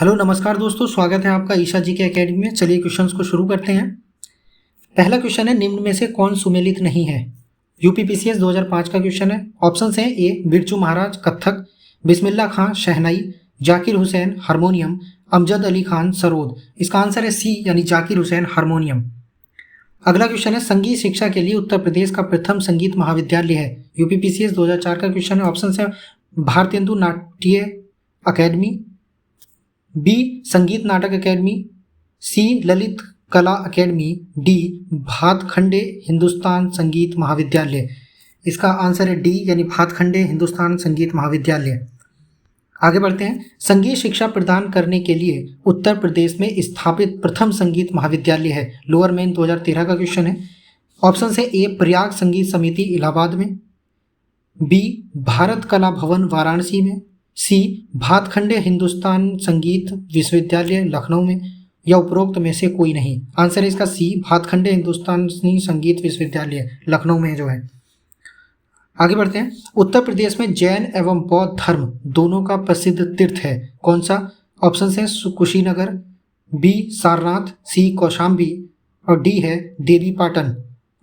Hello नमस्कार दोस्तों, स्वागत है आपका ईशा जी के एकेडमी में। चलिए क्वेश्चंस को शुरू करते हैं। पहला क्वेश्चन है, निम्न में से कौन सुमेलित नहीं है? यूपीपीसीएस 2005 का क्वेश्चन है। ऑप्शंस हैं ए बिरजू महाराज कत्थक, बिस्मिल्लाह खां शहनाई, जाकिर हुसैन हारमोनियम, अमजद अली खान सरोद। इसका आंसर है सी यानी जाकिर हुसैन हारमोनियम। अगला क्वेश्चन है, संगीत शिक्षा के लिए उत्तर प्रदेश का प्रथम संगीत महाविद्यालय है। यूपीपीसीएस 2004 का क्वेश्चन है। ऑप्शंस है भारतेंदु नाट्य अकेडमी, बी संगीत नाटक अकेडमी, सी ललित कला अकेडमी, डी भातखंडे हिंदुस्तान संगीत महाविद्यालय। इसका आंसर है डी यानी भातखंडे हिंदुस्तान संगीत महाविद्यालय। आगे बढ़ते हैं। संगीत शिक्षा प्रदान करने के लिए उत्तर प्रदेश में स्थापित प्रथम संगीत महाविद्यालय है। लोअर मेन 2013 का क्वेश्चन है। ऑप्शन है ए प्रयाग संगीत समिति इलाहाबाद में, बी भारत कला भवन वाराणसी में, सी भातखंडे हिंदुस्तान संगीत विश्वविद्यालय लखनऊ में, या उपरोक्त में से कोई नहीं। आंसर है इसका सी भातखंडे हिंदुस्तानी संगीत विश्वविद्यालय लखनऊ में जो है। आगे बढ़ते हैं। उत्तर प्रदेश में जैन एवं बौद्ध धर्म दोनों का प्रसिद्ध तीर्थ है, कौन सा? ऑप्शन है कुशीनगर, बी सारनाथ, सी कौशाम्बी और डी है देवी पाटन।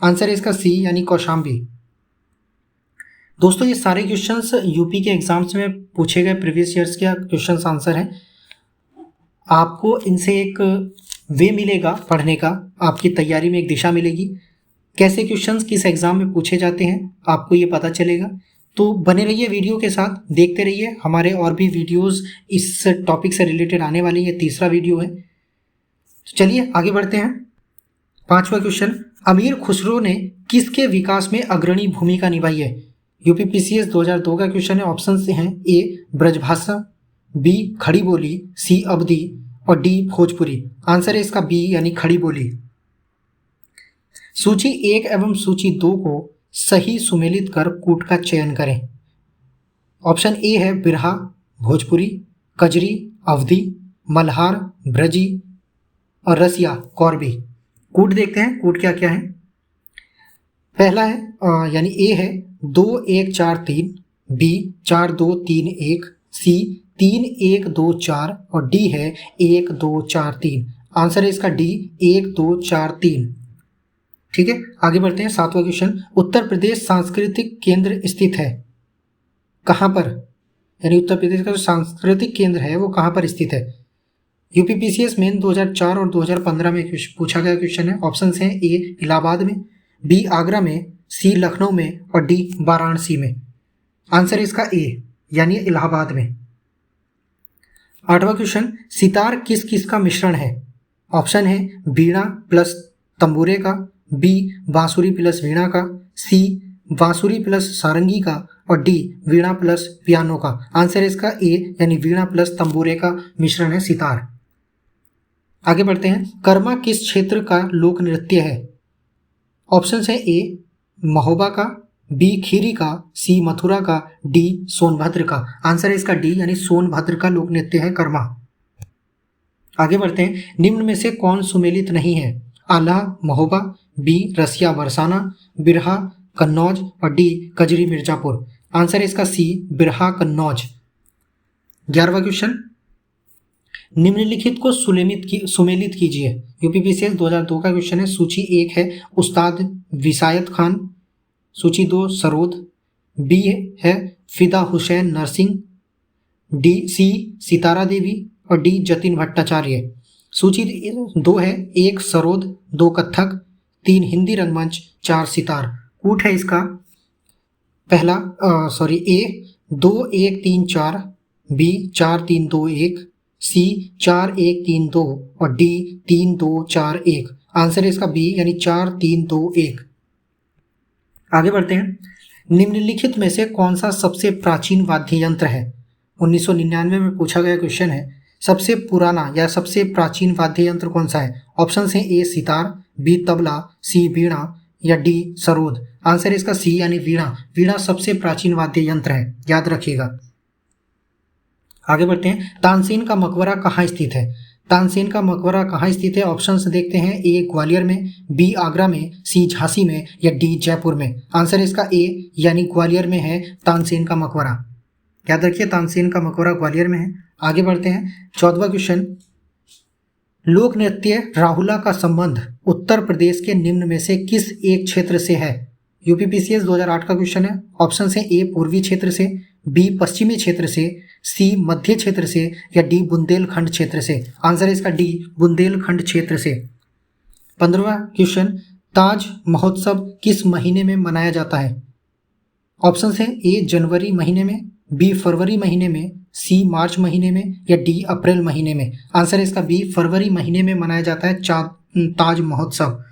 आंसर है इसका सी यानी कौशाम्बी। दोस्तों ये सारे क्वेश्चंस यूपी के एग्जाम्स में पूछे गए प्रीवियस ईयर्स के क्वेश्चंस आंसर हैं। आपको इनसे एक वे मिलेगा पढ़ने का, आपकी तैयारी में एक दिशा मिलेगी। कैसे क्वेश्चंस किस एग्ज़ाम में पूछे जाते हैं आपको ये पता चलेगा। तो बने रहिए वीडियो के साथ, देखते रहिए। हमारे और भी वीडियोज़ इस टॉपिक से रिलेटेड आने वाली है, तीसरा वीडियो है। तो चलिए आगे बढ़ते हैं। पाँचवा क्वेश्चन, अमीर खुसरो ने किसके विकास में अग्रणी भूमिका निभाई है? यूपीपीसीएस 2002 का क्वेश्चन है। ऑप्शन से हैं ए ब्रजभाषा, बी खड़ी बोली, सी अवधी और डी भोजपुरी। आंसर है इसका बी यानी खड़ी बोली। सूची 1 एवं सूची 2 को सही सुमेलित कर कूट का चयन करें। ऑप्शन ए है बिरहा भोजपुरी, कजरी अवधी, मल्हार ब्रजी और रसिया कौरबी। कूट देखते हैं कूट क्या क्या है। पहला है यानी ए है 2 1 4 3, बी 4 2 3 1, सी 3 1 2 4 और डी है 1 2 4 3। आंसर है इसका डी 1 2 4 3। ठीक है, आगे बढ़ते हैं। सातवां क्वेश्चन, उत्तर प्रदेश सांस्कृतिक केंद्र स्थित है कहाँ पर? यानी उत्तर प्रदेश का जो सांस्कृतिक केंद्र है वो कहाँ पर स्थित है? यूपीपीसीएस मेन 2004 और 2015 में पूछा गया क्वेश्चन है। ऑप्शन हैं ए इलाहाबाद में, बी आगरा में, सी लखनऊ में और डी वाराणसी में। आंसर इसका ए यानी इलाहाबाद में। आठवां क्वेश्चन, सितार किस किस का मिश्रण है? ऑप्शन है वीणा प्लस तंबूरे का, बी बांसुरी प्लस वीणा का, सी बांसुरी प्लस सारंगी का और डी वीणा प्लस पियानो का। आंसर है इसका ए यानी वीणा प्लस तंबूरे का मिश्रण है सितार। आगे बढ़ते हैं। कर्मा किस क्षेत्र का लोक नृत्य है? ऑप्शन है ए महोबा का, बी खीरी का, सी मथुरा का, डी सोनभद्र का। आंसर है इसका डी यानी सोनभद्र का लोक नृत्य है कर्मा। आगे बढ़ते हैं। निम्न में से कौन सुमेलित नहीं है? आला महोबा, बी रसिया बरसाना, बिरहा कन्नौज और डी कजरी मिर्जापुर। आंसर है इसका सी बिरहा कन्नौज। 11वां क्वेश्चन, निम्नलिखित को सुमेलित कीजिए। यूपीपीसीएस 2002 का क्वेश्चन है। सूची 1 है उस्ताद विसायत खान, सूची 2 सरोद, बी है फिदा हुसैन नरसिंह, डी सी सितारा देवी और डी जतिन भट्टाचार्य। सूची 2 है 1 सरोद, 2 कत्थक, 3 हिंदी रंगमंच, 4 सितार। कूट है इसका पहला ए 2 1 3 4, बी 4 3 2 1, सी 4 1 3 2 और डी 3 2 4 1। आंसर है इसका बी यानी 4 3 2 1। आगे बढ़ते हैं। निम्नलिखित में से कौन सा सबसे प्राचीन वाद्य यंत्र है? 1999 में पूछा गया क्वेश्चन है। सबसे पुराना या सबसे प्राचीन वाद्य यंत्र कौन सा है? ऑप्शन है ए सितार, बी तबला, सी वीणा या डी सरोद। आंसर है इसका सी यानी वीणा। वीणा सबसे प्राचीन वाद्य यंत्र है, याद रखिएगा। आगे बढ़ते हैं। तानसेन का मकबरा कहाँ स्थित है? तानसेन का मकबरा कहाँ स्थित है? ऑप्शंस देखते हैं। ए ग्वालियर में, बी आगरा में, सी झांसी में या डी जयपुर में। आंसर इसका ए यानी ग्वालियर में है तानसेन का मकबरा। याद रखिए तानसेन का मकबरा ग्वालियर में है। आगे बढ़ते हैं 14वां क्वेश्चन, लोक नृत्य राहुला का संबंध उत्तर प्रदेश के निम्न में से किस एक क्षेत्र से है? यूपीपीसीएस 2008 का क्वेश्चन है। ऑप्शन है ए पूर्वी क्षेत्र से, बी पश्चिमी क्षेत्र से, सी मध्य क्षेत्र से या डी बुंदेलखंड क्षेत्र से। आंसर है इसका डी बुंदेलखंड क्षेत्र से। 15वां क्वेश्चन, ताज महोत्सव किस महीने में मनाया जाता है? ऑप्शन है ए जनवरी महीने में, बी फरवरी महीने में, सी मार्च महीने में या डी अप्रैल महीने में। आंसर है इसका बी फरवरी महीने में मनाया जाता है ताज महोत्सव।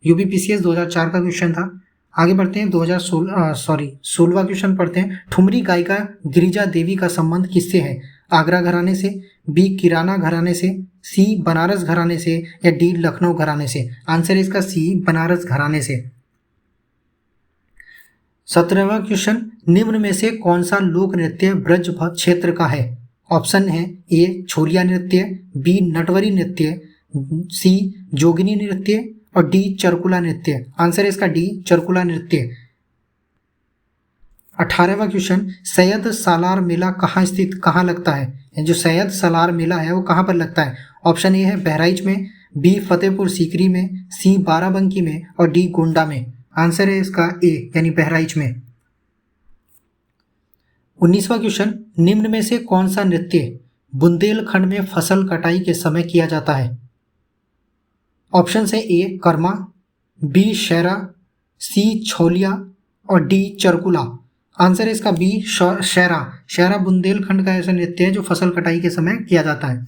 यूपीपीसीएस 2004 का क्वेश्चन था। आगे बढ़ते हैं 16वां क्वेश्चन पढ़ते हैं। ठुमरी गायिका गिरिजा देवी का संबंध किससे है? आगरा घराने से, बी किराना घराने से, सी बनारस घराने से या डी लखनऊ घराने से। आंसर है इसका सी बनारस घराने से। 17वां क्वेश्चन, निम्न में से कौन सा लोक नृत्य ब्रज क्षेत्र का है? ऑप्शन है ए छोरिया नृत्य, बी नटवरी नृत्य, सी जोगिनी नृत्य और डी चरकुला नृत्य। आंसर है इसका डी चरकुला नृत्य। 18वां क्वेश्चन, सैयद सालार मेला कहाँ लगता है? जो सैयद सालार मेला है वो कहाँ पर लगता है? ऑप्शन ए है बहराइच में, बी फतेहपुर सीकरी में, सी बाराबंकी में और डी गोंडा में। आंसर है इसका ए यानी बहराइच में। 19वां क्वेश्चन, निम्न में से कौन सा नृत्य बुंदेलखंड में फसल कटाई के समय किया जाता है? ऑप्शन है ए कर्मा, बी शेरा, सी छोलिया और डी चरकुला। आंसर है इसका बी शेरा। शेरा बुंदेलखंड का ऐसा नृत्य है जो फसल कटाई के समय किया जाता है।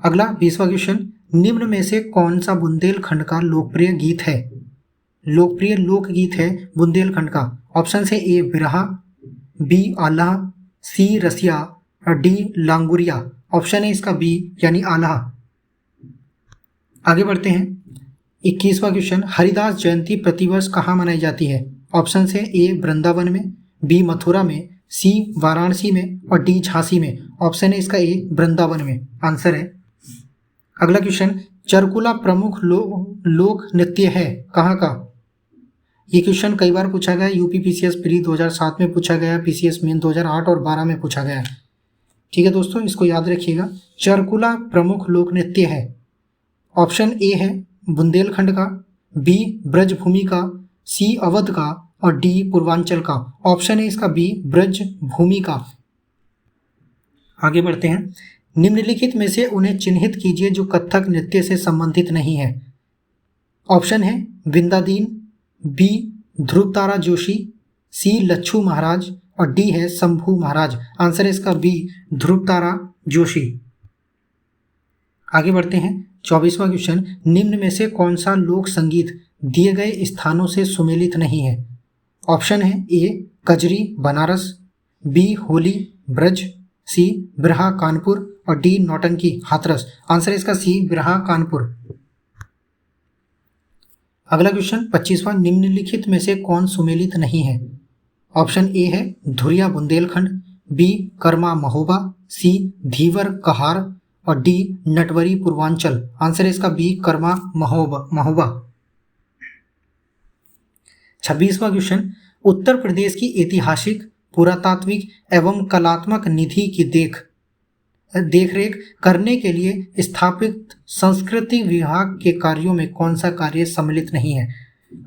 अगला 20वां क्वेश्चन, निम्न में से कौन सा बुंदेलखंड का लोकप्रिय गीत है? लोकप्रिय लोकगीत है बुंदेलखंड का। ऑप्शन है ए बिरहा, बी आल्हा, सी रसिया और डी लांगुरिया। ऑप्शन है इसका बी यानी आल्हा। आगे बढ़ते हैं 21वां क्वेश्चन, हरिदास जयंती प्रतिवर्ष कहाँ मनाई जाती है? ऑप्शन है ए वृंदावन में, बी मथुरा में, सी वाराणसी में और डी झांसी में। ऑप्शन है इसका ए वृंदावन में। आंसर है। अगला क्वेश्चन, चरकुला प्रमुख लोक नृत्य है कहाँ का? ये क्वेश्चन कई बार पूछा गया। यूपीपीसीएस प्री 2007 में पूछा गया, पीसीएस मेन 2008 और 12 में पूछा गया। ठीक है दोस्तों, इसको याद रखिएगा। चरकुला प्रमुख लोक नृत्य है। ऑप्शन ए है बुंदेलखंड का, बी ब्रजभूमि का, सी अवध का और डी पूर्वांचल का। ऑप्शन है इसका बी ब्रजभूमि का। आगे बढ़ते हैं, निम्नलिखित में से उन्हें चिन्हित कीजिए जो कथक नृत्य से संबंधित नहीं है। ऑप्शन है विंदादीन, बी ध्रुवतारा जोशी, सी लच्छू महाराज और डी है शंभू महाराज। आंसर है इसका बी ध्रुवतारा जोशी। आगे बढ़ते हैं 24वां क्वेश्चन, निम्न में से कौन सा लोक संगीत दिए गए स्थानों से सुमेलित नहीं है? ऑप्शन है ए कजरी बनारस, बी होली ब्रज, सी बिरहा कानपुर और डी नौटंकी हाथरस। आंसर है इसका सी बिरहा कानपुर। अगला क्वेश्चन 25वां, निम्नलिखित में से कौन सुमेलित नहीं है? ऑप्शन ए है धुरिया बुंदेलखंड, बी कर्मा महोबा, सी धीवर कहार और डी नटवरी पूर्वांचल। आंसर है इसका बी कर्मा महोबा। 26वां क्वेश्चन, उत्तर प्रदेश की ऐतिहासिक पुरातात्विक एवं कलात्मक निधि की देखरेख करने के लिए स्थापित संस्कृति विभाग के कार्यों में कौन सा कार्य सम्मिलित नहीं है?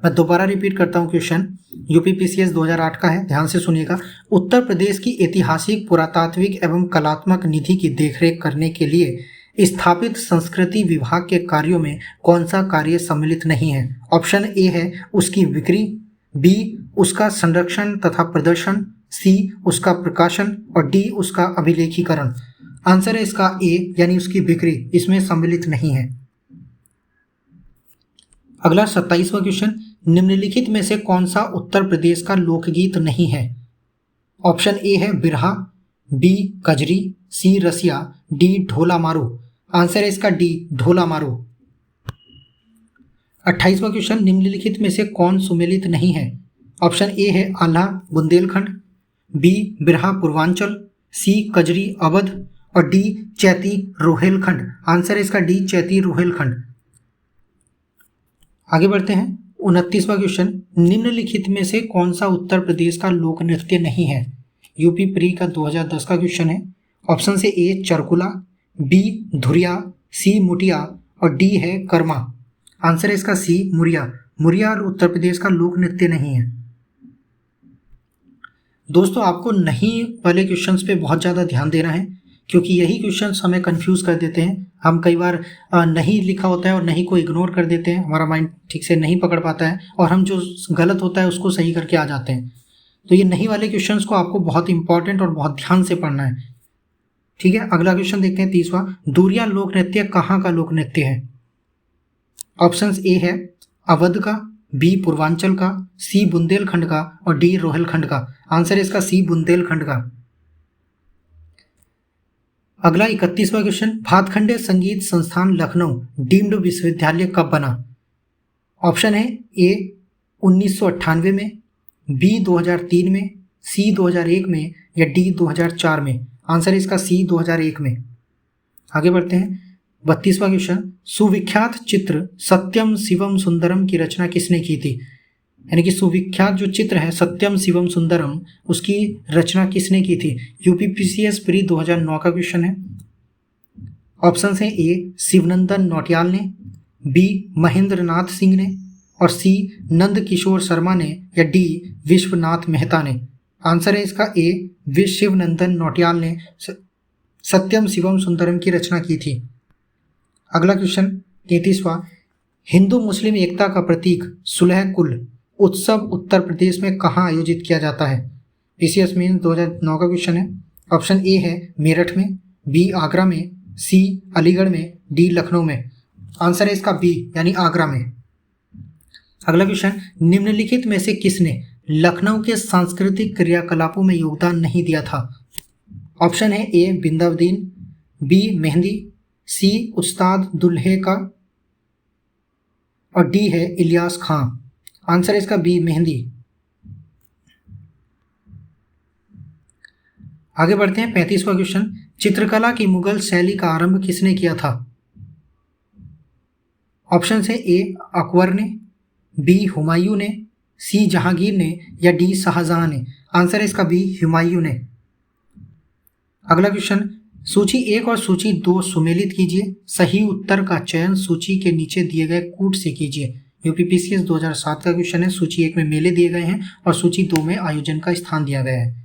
मैं दोबारा रिपीट करता हूं क्वेश्चन, यूपीपीसीएस 2008 का है, ध्यान से सुनिएगा। उत्तर प्रदेश की ऐतिहासिक पुरातात्विक एवं कलात्मक निधि की देखरेख करने के लिए स्थापित संस्कृति विभाग के कार्यों में कौन सा कार्य सम्मिलित नहीं है? ऑप्शन ए है उसकी बिक्री, बी उसका संरक्षण तथा प्रदर्शन, सी उसका प्रकाशन और डी उसका अभिलेखीकरण। आंसर है इसका ए यानी उसकी बिक्री, इसमें सम्मिलित नहीं है। अगला 27वां क्वेश्चन, निम्नलिखित में से कौन सा उत्तर प्रदेश का लोकगीत नहीं है? ऑप्शन ए है बिरहा, बी कजरी, सी रसिया, डी ढोला मारू। आंसर है इसका डी ढोला मारू। 28वां क्वेश्चन, निम्नलिखित में से कौन सुमेलित नहीं है? ऑप्शन ए है आल्हा बुंदेलखंड, बी बिरहा पूर्वांचल, सी कजरी अवध और डी चैती रोहेलखंड। आंसर है इसका डी चैती रोहेलखंड। आगे बढ़ते हैं 29वां क्वेश्चन, निम्नलिखित में से कौन सा उत्तर प्रदेश का लोक नृत्य नहीं है? यूपी प्री का 2010 का क्वेश्चन है। ऑप्शन से ए चरकुला, बी धुरिया, सी मुटिया और डी है कर्मा। आंसर है इसका सी मुरिया। मुरिया उत्तर प्रदेश का लोक नृत्य नहीं है। दोस्तों आपको नहीं वाले क्वेश्चंस पे बहुत ज़्यादा ध्यान देना है, क्योंकि यही क्वेश्चंस हमें कंफ्यूज कर देते हैं। हम कई बार नहीं लिखा होता है और नहीं को इग्नोर कर देते हैं, हमारा माइंड ठीक से नहीं पकड़ पाता है और हम जो गलत होता है उसको सही करके आ जाते हैं। तो ये नहीं वाले क्वेश्चंस को आपको बहुत इंपॉर्टेंट और बहुत ध्यान से पढ़ना है। ठीक है, अगला क्वेश्चन देखते हैं 30वां। दूरिया लोक नृत्य कहाँ का लोक नृत्य है? ऑप्शन ए है अवध का, बी पूर्वांचल का, सी बुंदेलखंड का और डी रोहलखंड का। आंसर है इसका सी बुंदेलखंड का। अगला 31वां क्वेश्चन। भातखंडे संगीत संस्थान लखनऊ डीम्ड विश्वविद्यालय कब बना? ऑप्शन है ए 1998 में, बी 2003 में, सी 2001 में या डी 2004 में। आंसर है इसका सी 2001 में। आगे बढ़ते हैं 32वां क्वेश्चन। सुविख्यात चित्र सत्यम शिवम सुंदरम की रचना किसने की थी? यानी कि सुविख्यात जो चित्र है सत्यम शिवम सुंदरम, उसकी रचना किसने की थी? यूपीपीसीएस प्री 2009 का क्वेश्चन है। ऑप्शन है ए शिवनंदन नौटियाल ने, बी महेंद्र नाथ सिंह ने और सी नंद किशोर शर्मा ने या डी विश्वनाथ मेहता ने। आंसर है इसका ए शिवनंदन नौटियाल ने सत्यम शिवम सुंदरम की रचना की थी। अगला क्वेश्चन 33वां। हिंदू मुस्लिम एकता का प्रतीक सुलह कुल उत्सव उत्तर प्रदेश में कहाँ आयोजित किया जाता है? पीसीएस मेंस 2009 का क्वेश्चन है। ऑप्शन ए है मेरठ में, बी आगरा में, सी अलीगढ़ में, डी लखनऊ में। आंसर है इसका बी यानी आगरा में। अगला क्वेश्चन। निम्नलिखित में से किसने लखनऊ के सांस्कृतिक क्रियाकलापों में योगदान नहीं दिया था? ऑप्शन है ए बिंदाउद्दीन, बी मेहंदी, सी उस्ताद दुल्हे का और डी है इलियास खां। आंसर है इसका बी मेहंदी। आगे बढ़ते हैं 35वां क्वेश्चन। चित्रकला की मुगल शैली का आरंभ किसने किया था? ऑप्शन है ए अकबर ने, बी हुमायूं ने, सी जहांगीर ने या डी शाहजहां ने। आंसर है इसका बी हुमायूं ने। अगला क्वेश्चन। सूची 1 और सूची 2 सुमेलित कीजिए। सही उत्तर का चयन सूची के नीचे दिए गए कूट से कीजिए। यूपीपीसीएस 2007 का क्वेश्चन है। सूची 1 में मेले दिए गए हैं और सूची 2 में आयोजन का स्थान दिया गया है।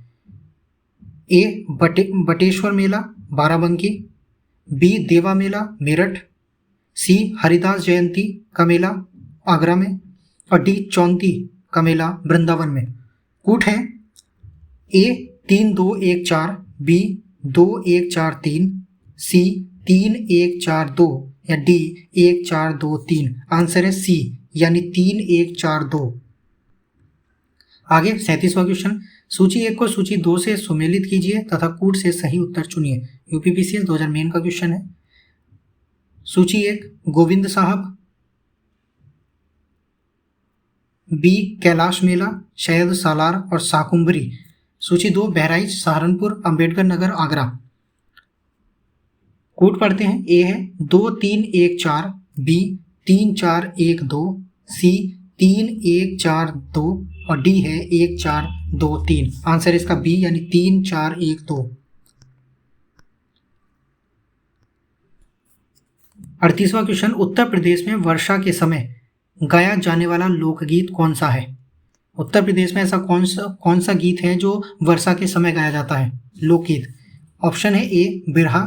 ए बटेश्वर मेला बाराबंकी, बी देवा मेला मेरठ, सी हरिदास जयंती का मेला आगरा में और डी चौंती का मेला वृंदावन में। कूट है ए 3214, बी 2143, सी 3142 या डी 1423। आंसर है सी यानी 3142। आगे 37वां क्वेश्चन। सूची 1 को सूची 2 से सुमेलित कीजिए तथा कूट से सही उत्तर चुनिए। यूपीपीसीएस 2000 मेन का क्वेश्चन है। सूची 1 गोविंद साहब, बी कैलाश मेला, शैद सालार और साकुम्बरी। सूची 2 बहराइच, सहारनपुर, अंबेडकर नगर, आगरा। कूट पढ़ते हैं। ए है 2314, बी 3412, सी 3142 और डी है 1423। आंसर इसका बी यानी 3412। 38वां क्वेश्चन। उत्तर प्रदेश में वर्षा के समय गाया जाने वाला लोकगीत कौन सा है? उत्तर प्रदेश में ऐसा कौन सा गीत है जो वर्षा के समय गाया जाता है लोकगीत? ऑप्शन है ए बिरहा,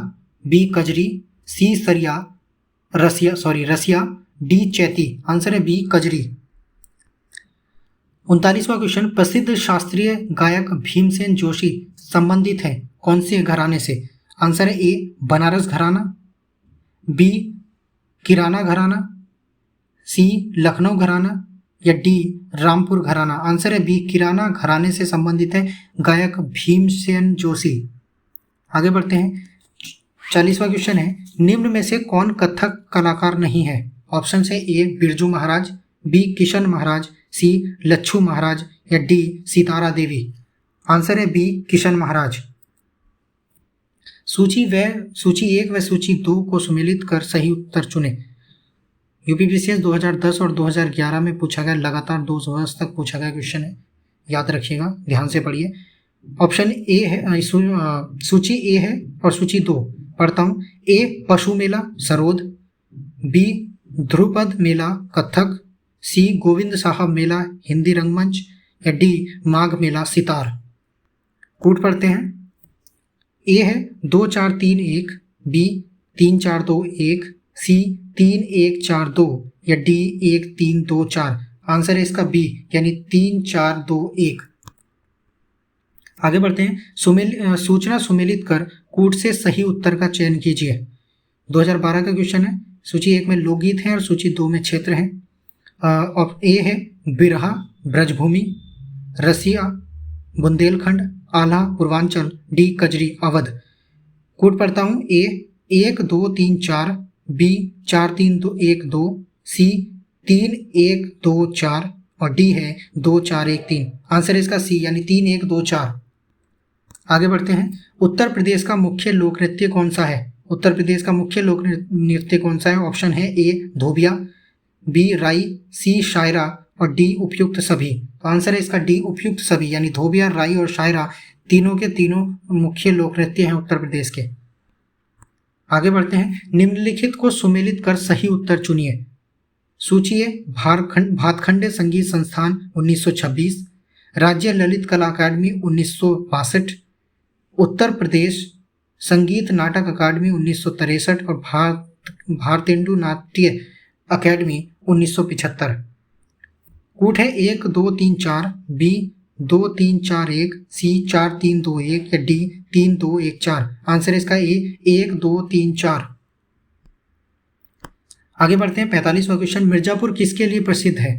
बी कजरी, सी सरिया रसिया, डी चैती। आंसर है बी कजरी। 39वां क्वेश्चन। प्रसिद्ध शास्त्रीय गायक भीमसेन जोशी संबंधित है कौन से घराने से? आंसर है ए बनारस घराना, बी किराना घराना, सी लखनऊ घराना या डी रामपुर घराना। आंसर है बी किराना घराने से संबंधित है गायक भीमसेन जोशी। आगे बढ़ते हैं 40वां क्वेश्चन है। निम्न में से कौन कथक कलाकार नहीं है? ऑप्शन है ए बिरजू महाराज, बी किशन महाराज, सी लच्छू महाराज या डी सितारा देवी। आंसर है बी किशन महाराज। सूची 1 व सूची 2 को सुमेलित कर सही उत्तर चुने। यूपीपीसीएस 2010 और 2011 में पूछा गया, लगातार 2 वर्ष तक पूछा गया क्वेश्चन है, याद रखिएगा, ध्यान से पढ़िए। ऑप्शन ए है, सूची ए है और सूची 2 पढ़ता हूँ। ए पशु मेला सरोद, बी ध्रुपद मेला कथक, सी गोविंद साहब मेला हिंदी रंगमंच, या डी माघ मेला सितार। कूट पढ़ते हैं। ए है 2 4 3 1, बी 3 4 2 1, सी 3 1 4 2, या डी 1 3 2 4। आंसर है इसका बी, यानी 3 4 2 1। आगे बढ़ते हैं। सूचना सुमेलित कर कूट से सही उत्तर का चयन कीजिए। 2012 का क्वेश्चन है। सूची 1 में लोकगीत है और सूची 2 में क्षेत्र है। ए है बिरहा ब्रजभूमि, रसिया बुंदेलखंड, आल्हा पूर्वांचल, डी कजरी अवध। कूट पढ़ता हूँ। ए 1 2 3 4, बी 4 3 2 1 2, सी 3 1 2 4, और डी है 2 4 1 3। आंसर है इसका सी, यानी 3 1 2 4। आगे बढ़ते हैं। उत्तर प्रदेश का मुख्य लोक नृत्य कौन सा है? उत्तर प्रदेश का मुख्य लोक नृत्य कौन सा है? ऑप्शन है ए धोबिया, बी राई, सी शायरा, और डी उपयुक्त सभी। तो आंसर है इसका डी उपयुक्त सभी, यानी धोबिया, राई और शायरा तीनों के तीनों मुख्य लोक नृत्य हैं उत्तर प्रदेश के। आगे बढ़ते हैं। निम्नलिखित को सुमेलित कर सही उत्तर चुनिए। सूची है भातखंडे संगीत संस्थान 1926, राज्य ललित कला अकादमी 1962, उत्तर प्रदेश संगीत नाटक अकादमी 1963 और भारतेंदु नाट्य अकादमी 1975। कूट है 1 2 3 4, बी 2 3 4 1, सी 4 3 2 1, या डी 3 2 1 4। आंसर है इसका ए 1 2 3 4। आगे बढ़ते हैं। 45वां क्वेश्चन। मिर्जापुर किसके लिए प्रसिद्ध है?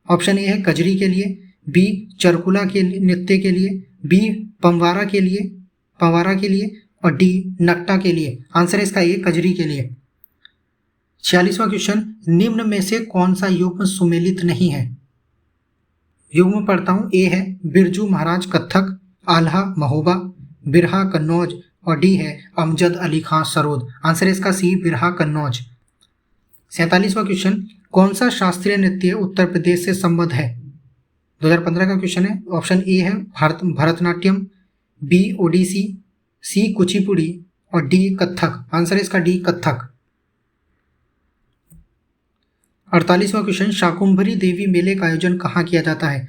ऑप्शन ए है कजरी के लिए, बी चरकुला के नृत्य के लिए, बी पंवारा के लिए, और डी नकटा के लिए। आंसर है इसका ए कजरी के लिए। 46वां क्वेश्चन। निम्न में से कौन सा युग्म सुमेलित नहीं है? युग्म पढ़ता हूँ। ए है बिरजू महाराज कथक, आल्हा महोबा, बिरहा कन्नौज, और डी है अमजद अली खां सरोद। आंसर है इसका सी बिरहा कन्नौज। 47वां क्वेश्चन। कौन सा शास्त्रीय नृत्य उत्तर प्रदेश से संबद्ध है? 2015 का क्वेश्चन है। ऑप्शन ए है भरतनाट्यम, बी ओडिसी, सी कुचिपुड़ी, और डी कथक। आंसर है इसका डी कथक। 48वां क्वेश्चन। शाकुंभरी देवी मेले का आयोजन कहाँ किया जाता है?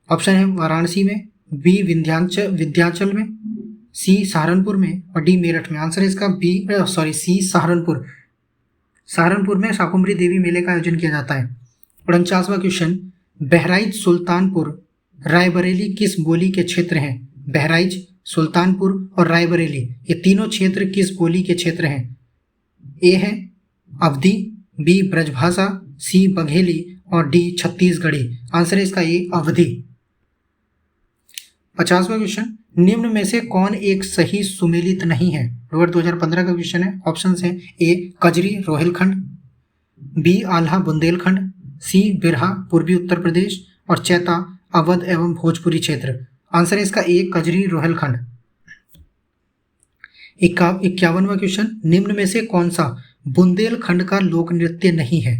ऑप्शन है वाराणसी में, बी विंध्याचल में, सी सहारनपुर में, और डी मेरठ में। आंसर है इसका सी सहारनपुर में शाकुंभरी देवी मेले का आयोजन किया जाता है। 49वां क्वेश्चन। बहराइच सुल्तानपुर रायबरेली किस बोली के क्षेत्र हैं? बहराइच, सुल्तानपुर और रायबरेली ये तीनों क्षेत्र किस बोली के क्षेत्र हैं? ए है अवधी, बी ब्रजभाषा, सी बघेली, और डी छत्तीसगढ़ी। आंसर है इसका ए अवधी। 50वां क्वेश्चन। निम्न में से कौन एक सही सुमेलित नहीं है? 2015 का क्वेश्चन है। ऑप्शन है ए कजरी रोहिलखंड, बी आल्हा बुंदेलखंड, सी बिरहा पूर्वी उत्तर प्रदेश, और चैता अवध एवं भोजपुरी क्षेत्र। आंसर है इसका ए कजरी रोहिलखंड। 51वां क्वेश्चन। निम्न में से कौन सा बुंदेलखंड का लोक नृत्य नहीं है?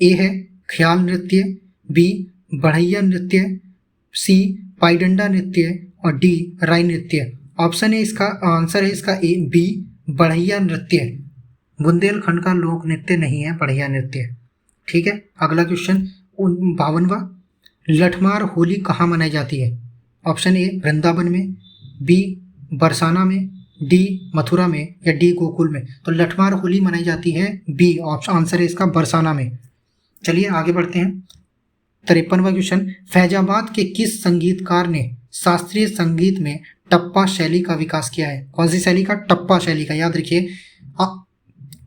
ए है ख्याल नृत्य, बी बढ़ैया नृत्य, सी पाईडंडा नृत्य, और डी राई नृत्य। ऑप्शन है इसका आंसर है इसका ए बी बढ़ैया नृत्य। बुंदेलखंड का लोक नृत्य नहीं है बढ़ैया नृत्य। ठीक है। अगला क्वेश्चन 52वां। लठमार होली कहाँ मनाई जाती है? ऑप्शन ए वृंदावन में, बी बरसाना में, डी मथुरा में, या डी गोकुल में। तो लठमार होली मनाई जाती है बी। ऑप्शन आंसर है इसका बरसाना में। चलिए आगे बढ़ते हैं। 53वां क्वेश्चन। फैजाबाद के किस संगीतकार ने शास्त्रीय संगीत में टप्पा शैली का विकास किया है? कौन सी शैली का? टप्पा शैली का। याद रखिए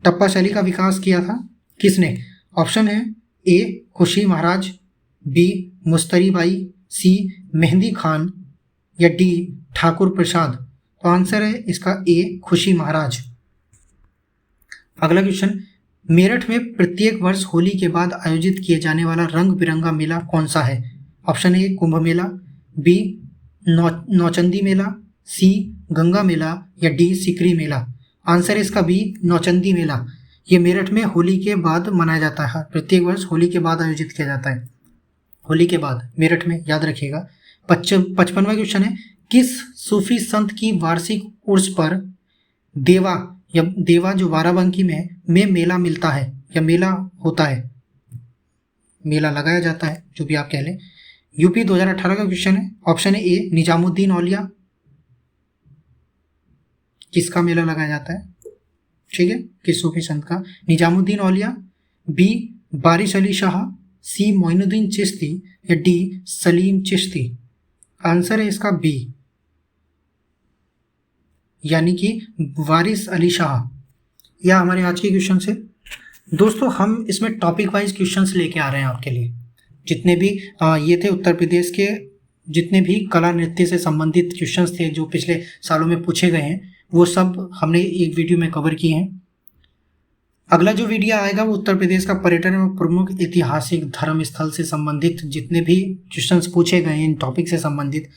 टप्पा शैली का विकास किया था किसने? ऑप्शन है ए खुशी महाराज, बी मुस्तरी बाई, सी मेहंदी खान, या डी ठाकुर प्रसाद। तो आंसर है इसका ए खुशी महाराज। अगला क्वेश्चन। मेरठ में प्रत्येक वर्ष होली के बाद आयोजित किए जाने वाला रंग बिरंगा मेला कौन सा है? Option A Kumbh Mela, B Nauchandi Mela, C Ganga Mela, या डी सिकरी मेला। आंसर है इसका बी नौचंदी मेला। ये मेरठ में होली के बाद मनाया जाता है। प्रत्येक वर्ष होली के बाद आयोजित किया जाता है। होली के बाद मेरठ में, याद रखिएगा। 55वां क्वेश्चन है। किस सूफी संत की वार्षिक उर्स पर देवा या देवा जो बाराबंकी में मेला मिलता है या मेला होता है, मेला लगाया जाता है, जो भी आप कह लें। यूपी 2018 का क्वेश्चन है। ऑप्शन है ए निजामुद्दीन औलिया, किसका मेला लगाया जाता है, ठीक है, किस सूफी संत का, निजामुद्दीन औलिया, बी बारिश अली शाह, सी मोइनुद्दीन चिश्ती या डी सलीम चिश्ती। आंसर है इसका बी, यानी कि वारिस अली शाह। यह हमारे आज के क्वेश्चन से। दोस्तों हम इसमें टॉपिक वाइज क्वेश्चंस लेके आ रहे हैं आपके लिए। जितने भी ये थे उत्तर प्रदेश के जितने भी कला नृत्य से संबंधित क्वेश्चंस थे जो पिछले सालों में पूछे गए हैं, वो सब हमने एक वीडियो में कवर किए हैं। अगला जो वीडियो आएगा वो उत्तर प्रदेश का पर्यटन एवं प्रमुख ऐतिहासिक धर्म स्थल से संबंधित जितने भी क्वेश्चंस पूछे गए हैं इन टॉपिक से संबंधित,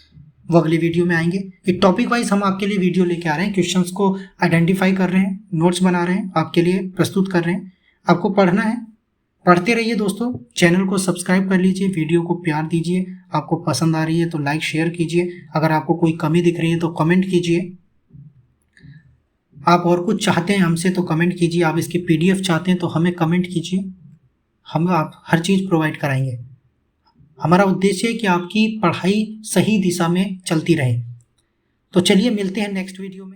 वो अगले वीडियो में आएंगे। ये टॉपिक वाइज हम आपके लिए वीडियो लेके आ रहे हैं, क्वेश्चंस को आइडेंटिफाई कर रहे हैं, नोट्स बना रहे हैं, आपके लिए प्रस्तुत कर रहे हैं। आपको पढ़ना है, पढ़ते रहिए दोस्तों। चैनल को सब्सक्राइब कर लीजिए, वीडियो को प्यार दीजिए। आपको पसंद आ रही है तो लाइक शेयर कीजिए। अगर आपको कोई कमी दिख रही है तो कमेंट कीजिए। आप और कुछ चाहते हैं हमसे तो कमेंट कीजिए। आप इसकी PDF चाहते हैं तो हमें कमेंट कीजिए, हम आप हर चीज़ प्रोवाइड कराएंगे। हमारा उद्देश्य है कि आपकी पढ़ाई सही दिशा में चलती रहे। तो चलिए मिलते हैं नेक्स्ट वीडियो में।